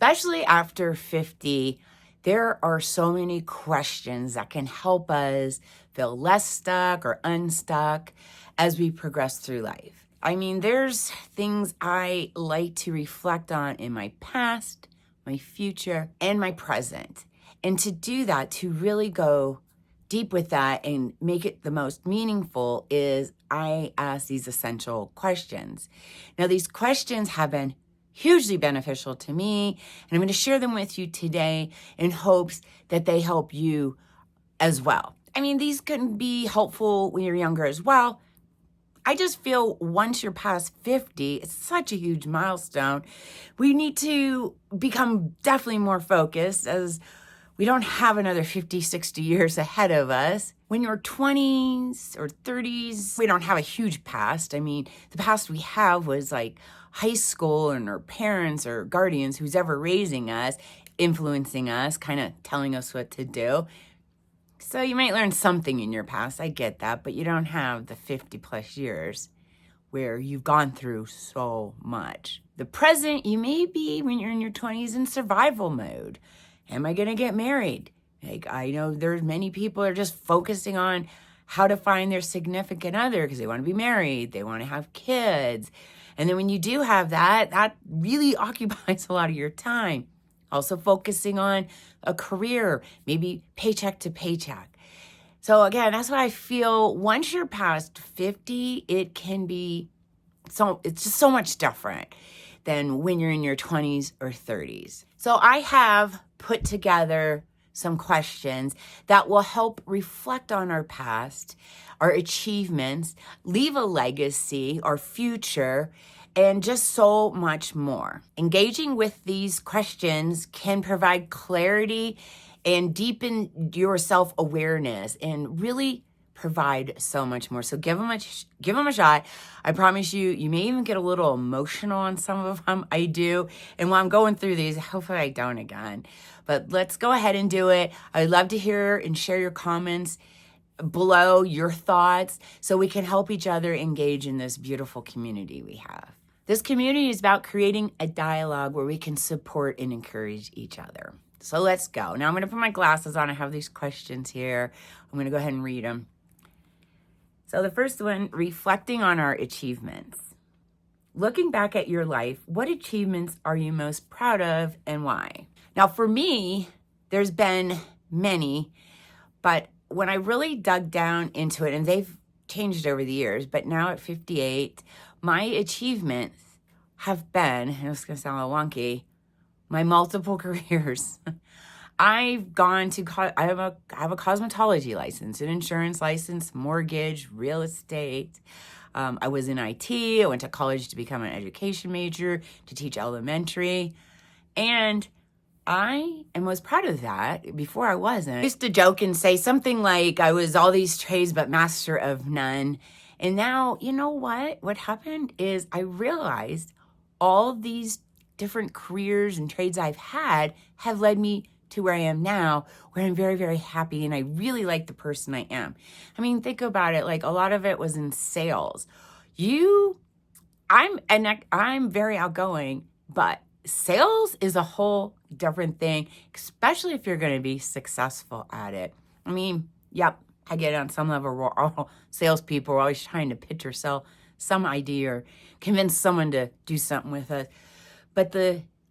especially after 50, there are so many questions that can help us feel less stuck or unstuck as we progress through life. I mean, there's things I like to reflect on in my past, my future, and my present. And to do that, to really go deep with that and make it the most meaningful, is I ask these essential questions. Now, these questions have been hugely beneficial to me, and I'm going to share them with you today in hopes that they help you as well. I mean, these can be helpful when you're younger as well. I just feel once you're past 50, it's such a huge milestone. We need to become definitely more focused, as we don't have another 50, 60 years ahead of us. When you're 20s or 30s, we don't have a huge past. I mean, the past we have was like high school and our parents or guardians, who's ever raising us, influencing us, kind of telling us what to do. So you might learn something in your past, I get that, but you don't have the 50 plus years where you've gone through so much. The present, you may be, when you're in your 20s, in survival mode. Am I gonna get married? Like, I know there's many people are just focusing on how to find their significant other because they want to be married, they want to have kids. And then when you do have that, that really occupies a lot of your time. Also focusing on a career, maybe paycheck to paycheck. So again, that's what I feel. Once you're past 50, it can be it's just so much different than when you're in your 20s or 30s. So I have put together some questions that will help reflect on our past, our achievements, leave a legacy, our future, and just so much more. Engaging with these questions can provide clarity and deepen your self-awareness and really provide so much more. So give them a shot. I promise you, you may even get a little emotional on some of them. I do. And while I'm going through these, hopefully I don't again. But let's go ahead and do it. I'd love to hear and share your comments below, your thoughts, so we can help each other engage in this beautiful community we have. This community is about creating a dialogue where we can support and encourage each other. So let's go. Now I'm going to put my glasses on. I have these questions here. I'm going to go ahead and read them. So the first one, reflecting on our achievements. Looking back at your life, what achievements are you most proud of and why? Now for me, there's been many, but when I really dug down into it, and they've changed over the years, but now at 58, my achievements have been, and it's going to sound a little wonky, my multiple careers. I've gone to, I have a cosmetology license, an insurance license, mortgage, real estate. I was in IT. I went to college to become an education major, to teach elementary. And I was proud of that. Before I wasn't. I used to joke and say something like I was all these trades but master of none. And now, you know what? What happened is I realized all these different careers and trades I've had have led me to where I am now, where I'm very, very happy and I really like the person I am. I mean, think about it. Like, a lot of it was in sales. I'm very outgoing, but sales is a whole different thing, especially if you're going to be successful at it. I mean, yep, I get it on some level. We're all salespeople. We're always trying to pitch or sell some idea or convince someone to do something with us. But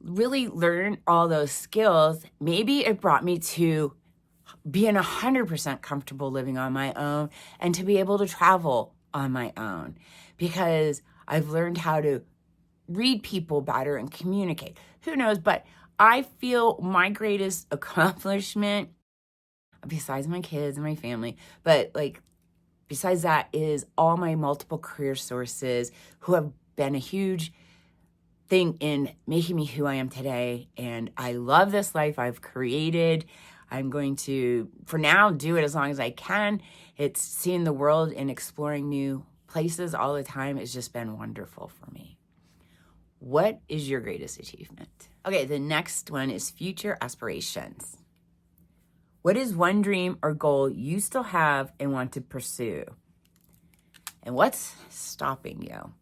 really learn all those skills, maybe it brought me to being 100% comfortable living on my own and to be able to travel on my own, because I've learned how to read people better and communicate. Who knows? But I feel my greatest accomplishment, besides my kids and my family, but like besides that, is all my multiple career sources who have been a huge thing in making me who I am today. And I love this life I've created. I'm going to, for now, do it as long as I can. It's seeing the world and exploring new places all the time. It's just been wonderful for me. What is your greatest achievement? Okay, the next one is future aspirations. What is one dream or goal you still have and want to pursue? And what's stopping you?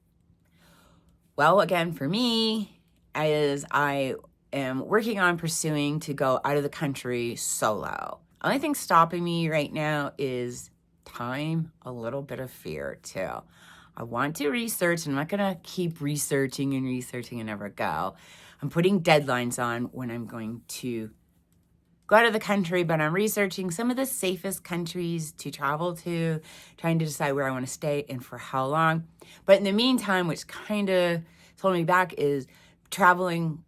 Well, again, for me, as I am working on pursuing to go out of the country solo. Only thing stopping me right now is time, a little bit of fear too. I want to research, and I'm not gonna keep researching and never go. I'm putting deadlines on when I'm going to go out of the country, but I'm researching some of the safest countries to travel to, trying to decide where I want to stay and for how long. But in the meantime, which kind of holding me back, is traveling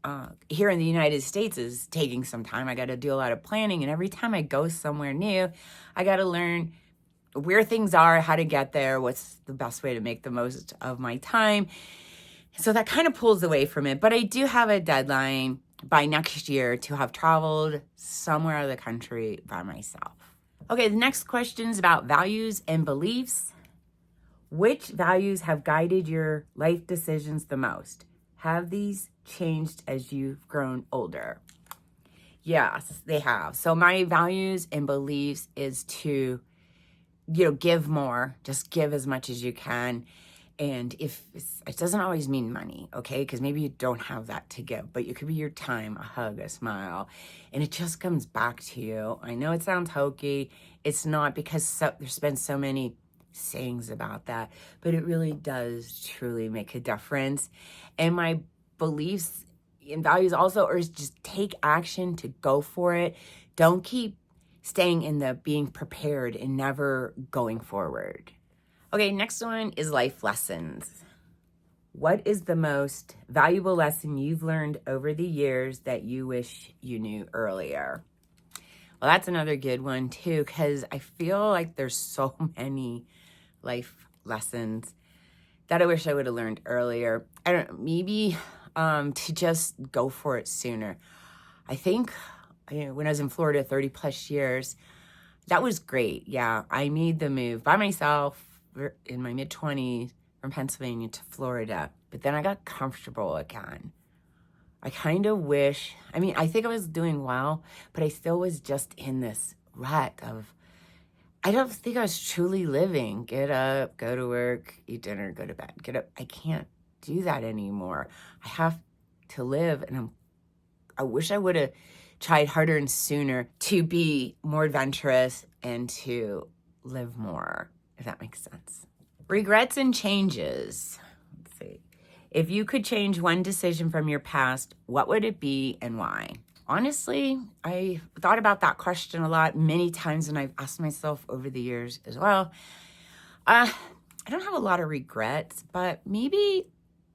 here in the United States is taking some time. I got to do a lot of planning, and every time I go somewhere new, I got to learn where things are, how to get there, what's the best way to make the most of my time. So that kind of pulls away from it. But I do have a deadline by next year to have traveled somewhere out of the country by myself. Okay, the next question is about values and beliefs. Which values have guided your life decisions the most? Have these changed as you've grown older? Yes, they have. So my values and beliefs is to give more, just give as much as you can. And it doesn't always mean money, okay? Because maybe you don't have that to give, but it could be your time, a hug, a smile, and it just comes back to you. I know it sounds hokey. It's not, because there's been so many sayings about that, but it really does truly make a difference. And my beliefs and values also are just take action, to go for it. Don't keep staying in the being prepared and never going forward. Okay, next one is life lessons. What is the most valuable lesson you've learned over the years that you wish you knew earlier? Well, that's another good one too, because I feel like there's so many life lessons that I wish I would have learned earlier. I don't know, maybe to just go for it sooner. I think when I was in Florida 30 plus years, that was great. Yeah, I made the move by myself in my mid-20s from Pennsylvania to Florida, but then I got comfortable again. I kind of wish, I think I was doing well, but I still was just in this rut of, I don't think I was truly living. Get up, go to work, eat dinner, go to bed, get up. I can't do that anymore. I have to live, and I wish I would have tried harder and sooner to be more adventurous and to live more, if that makes sense. Regrets and changes. Let's see. If you could change one decision from your past, what would it be and why? Honestly, I thought about that question a lot, many times, and I've asked myself over the years as well. I don't have a lot of regrets, but maybe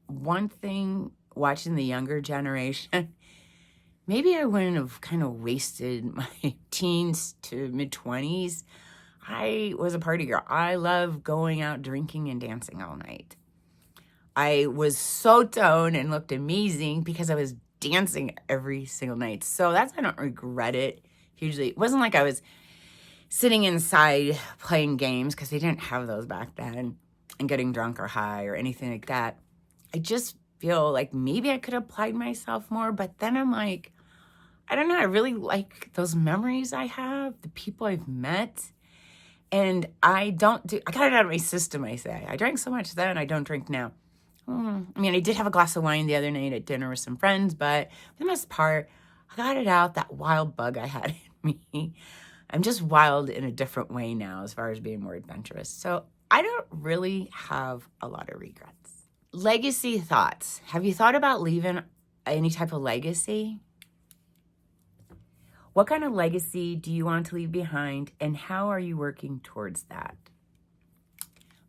one thing, watching the younger generation, maybe I wouldn't have kind of wasted my teens to mid-20s. I was a party girl. I love going out drinking and dancing all night. I was so toned and looked amazing because I was dancing every single night. So I don't regret it hugely. It wasn't like I was sitting inside playing games, because they didn't have those back then, and getting drunk or high or anything like that. I just feel like maybe I could have applied myself more, but then I'm like, I don't know, I really like those memories I have, the people I've met, and I got it out of my system, I say. I drank so much then, I don't drink now. I did have a glass of wine the other night at dinner with some friends, but for the most part, I got it out, that wild bug I had in me. I'm just wild in a different way now as far as being more adventurous. So I don't really have a lot of regrets. Legacy thoughts. Have you thought about leaving any type of legacy? What kind of legacy do you want to leave behind, and how are you working towards that?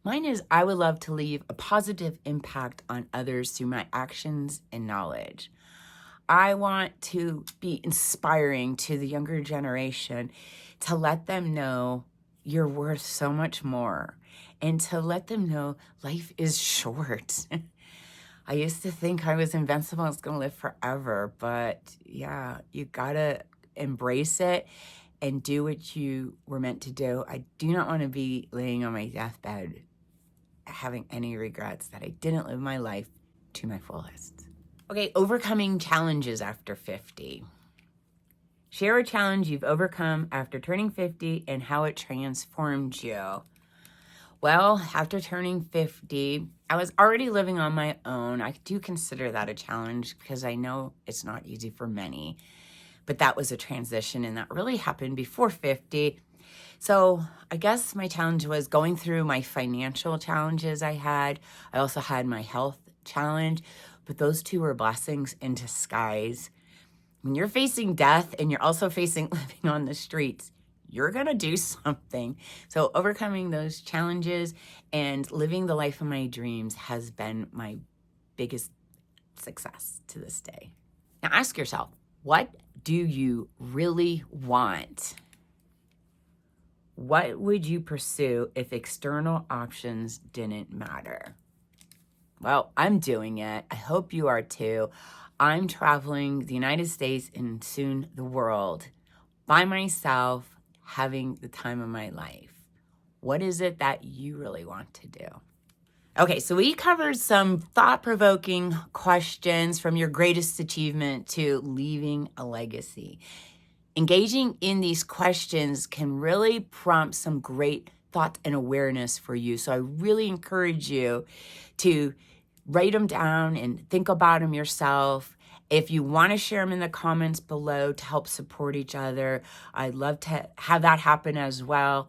Mine is, I would love to leave a positive impact on others through my actions and knowledge. I want to be inspiring to the younger generation, to let them know you're worth so much more, and to let them know life is short. I used to think I was invincible, I was going to live forever, but yeah, you gotta embrace it and do what you were meant to do. I do not want to be laying on my deathbed having any regrets that I didn't live my life to my fullest. Okay, overcoming challenges after 50. Share a challenge you've overcome after turning 50 and how it transformed you. Well, after turning 50, I was already living on my own. I do consider that a challenge because I know it's not easy for many, but that was a transition and that really happened before 50. So I guess my challenge was going through my financial challenges I had. I also had my health challenge, but those two were blessings in disguise. When you're facing death and you're also facing living on the streets, you're going to do something. So overcoming those challenges and living the life of my dreams has been my biggest success to this day. Now ask yourself, what do you really want? What would you pursue if external options didn't matter? Well, I'm doing it. I hope you are too. I'm traveling the United States and soon the world by myself, having the time of my life. What is it that you really want to do? Okay, so we covered some thought-provoking questions from your greatest achievement to leaving a legacy. Engaging in these questions can really prompt some great thought and awareness for you. So I really encourage you to write them down and think about them yourself. If you want to share them in the comments below to help support each other, I'd love to have that happen as well.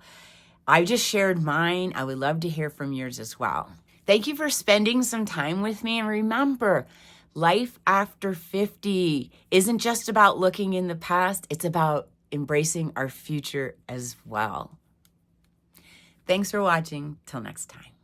I just shared mine. I would love to hear from yours as well. Thank you for spending some time with me. And remember, life after 50 isn't just about looking in the past. It's about embracing our future as well. Thanks for watching. Till next time.